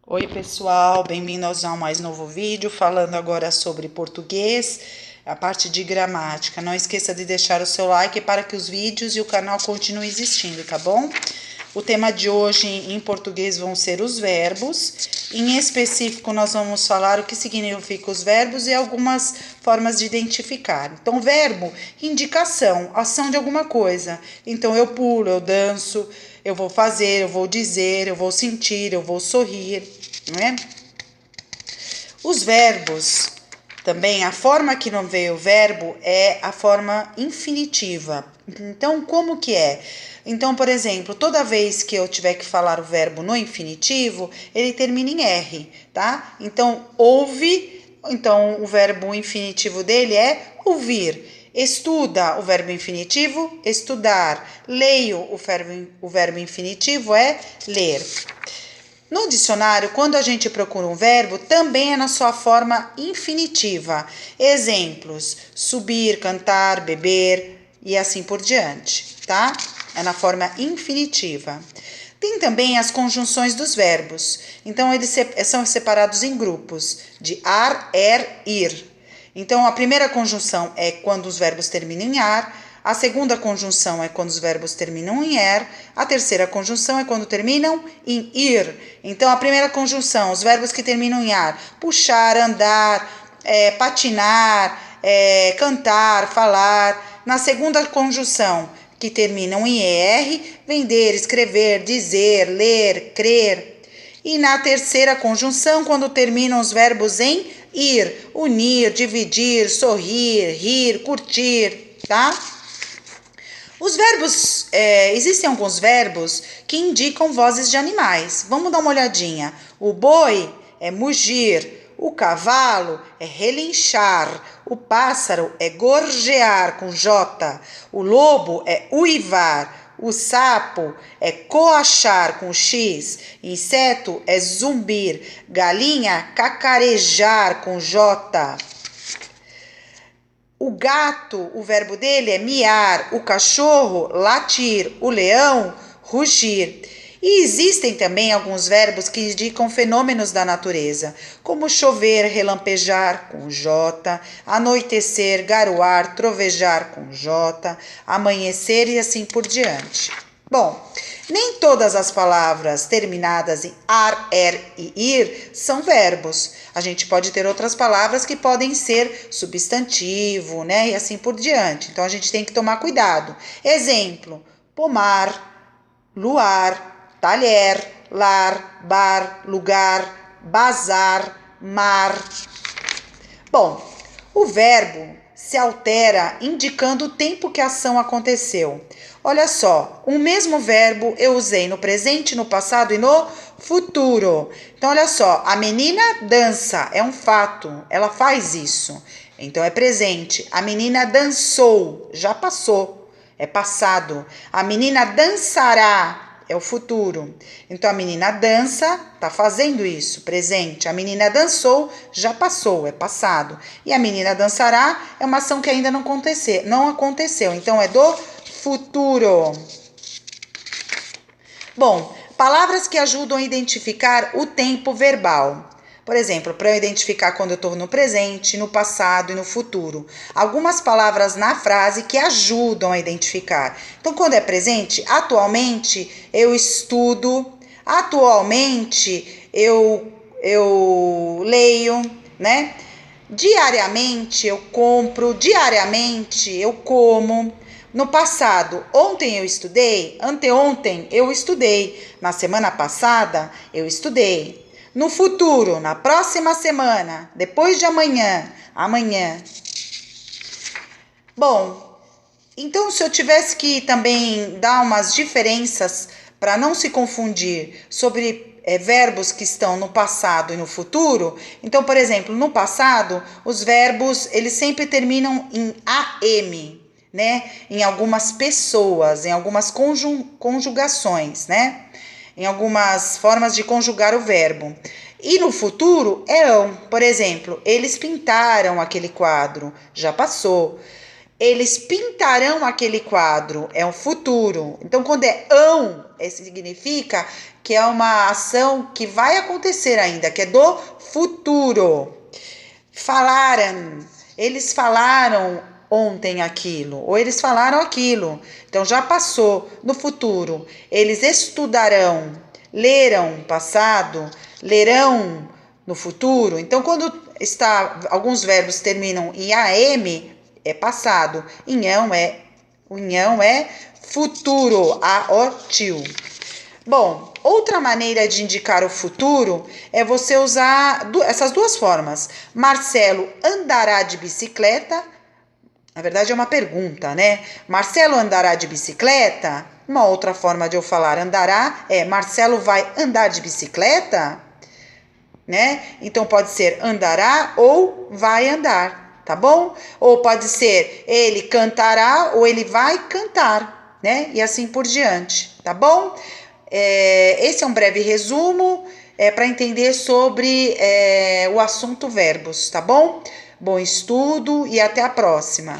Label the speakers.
Speaker 1: Oi pessoal, bem-vindos a mais novo vídeo, falando agora sobre português, a parte de gramática. Não esqueça de deixar o seu like para que os vídeos e o canal continuem existindo, tá bom? O tema de hoje em português vão ser os verbos. Em específico, nós vamos falar o que significam os verbos e algumas formas de identificar. Então, verbo, indicação, ação de alguma coisa. Então, eu pulo, eu danço, eu vou fazer, eu vou dizer, eu vou sentir, eu vou sorrir, não é? Os verbos, também, a forma que não veio o verbo é a forma infinitiva. Então, como que é? Então, por exemplo, toda vez que eu tiver que falar o verbo no infinitivo, ele termina em R, tá? Então, ouve, então o verbo infinitivo dele é ouvir. Estuda, o verbo infinitivo, estudar. Leio, o verbo infinitivo é ler. No dicionário, quando a gente procura um verbo, também é na sua forma infinitiva. Exemplos: subir, cantar, beber e assim por diante, tá? É na forma infinitiva. Tem também as conjunções dos verbos. Então, eles são separados em grupos de ar, ir. Então, a primeira conjunção é quando os verbos terminam em ar. A segunda conjunção é quando os verbos terminam em er. A terceira conjunção é quando terminam em ir. Então, a primeira conjunção, os verbos que terminam em ar: puxar, andar, patinar, cantar, falar. Na segunda conjunção, que terminam em er, vender, escrever, dizer, ler, crer. E na terceira conjunção, quando terminam os verbos em ir: unir, dividir, sorrir, rir, curtir, tá? Os verbos, existem alguns verbos que indicam vozes de animais. Vamos dar uma olhadinha. O boi é mugir, o cavalo é relinchar, o pássaro é gorjear com J, o lobo é uivar, o sapo é coachar com X, inseto é zumbir, galinha cacarejar com J. O gato, o verbo dele é miar, o cachorro, latir, o leão, rugir. E existem também alguns verbos que indicam fenômenos da natureza, como chover, relampejar, com J, anoitecer, garoar, trovejar, com J, amanhecer e assim por diante. Bom, nem todas as palavras terminadas em ar, e ir são verbos. A gente pode ter outras palavras que podem ser substantivo, né? E assim por diante. Então, a gente tem que tomar cuidado. Exemplo: pomar, luar, talher, lar, bar, lugar, bazar, mar. Bom, o verbo se altera indicando o tempo que a ação aconteceu. Olha só, o mesmo verbo eu usei no presente, no passado e no futuro. Então, olha só, a menina dança, é um fato, ela faz isso. Então, é presente. A menina dançou, já passou, é passado. A menina dançará, é o futuro. Então, a menina dança, tá fazendo isso, presente. A menina dançou, já passou, é passado. E a menina dançará é uma ação que ainda não aconteceu. Então, é do futuro. Bom, palavras que ajudam a identificar o tempo verbal. Por exemplo, para eu identificar quando eu estou no presente, no passado e no futuro. Algumas palavras na frase que ajudam a identificar. Então, quando é presente, atualmente eu estudo, atualmente eu leio, né? Diariamente eu compro, diariamente eu como. No passado, ontem eu estudei, anteontem eu estudei, na semana passada eu estudei. No futuro, na próxima semana, depois de amanhã, amanhã. Bom, então se eu tivesse que também dar umas diferenças para não se confundir sobre verbos que estão no passado e no futuro, então, por exemplo, no passado, os verbos, eles sempre terminam em AM, né? Em algumas pessoas, em algumas conjugações, né? Em algumas formas de conjugar o verbo. E no futuro, é ão. Por exemplo, eles pintaram aquele quadro, já passou. Eles pintarão aquele quadro, é um futuro. Então, quando é ão, significa que é uma ação que vai acontecer ainda, que é do futuro. Falaram, eles falaram ontem aquilo, ou eles falaram aquilo. Então, já passou. No futuro, eles estudarão, lerão, passado, lerão no futuro. Então, quando alguns verbos terminam em AM, é passado. O nhão é futuro, aotiu. Bom, outra maneira de indicar o futuro é você usar essas duas formas. Marcelo andará de bicicleta. Na verdade é uma pergunta, né? Marcelo andará de bicicleta? Uma outra forma de eu falar andará é Marcelo vai andar de bicicleta? Né? Então pode ser andará ou vai andar, tá bom? Ou pode ser ele cantará ou ele vai cantar, né? E assim por diante, tá bom? Esse é um breve resumo para entender sobre o assunto verbos, tá bom? Bom estudo e até a próxima.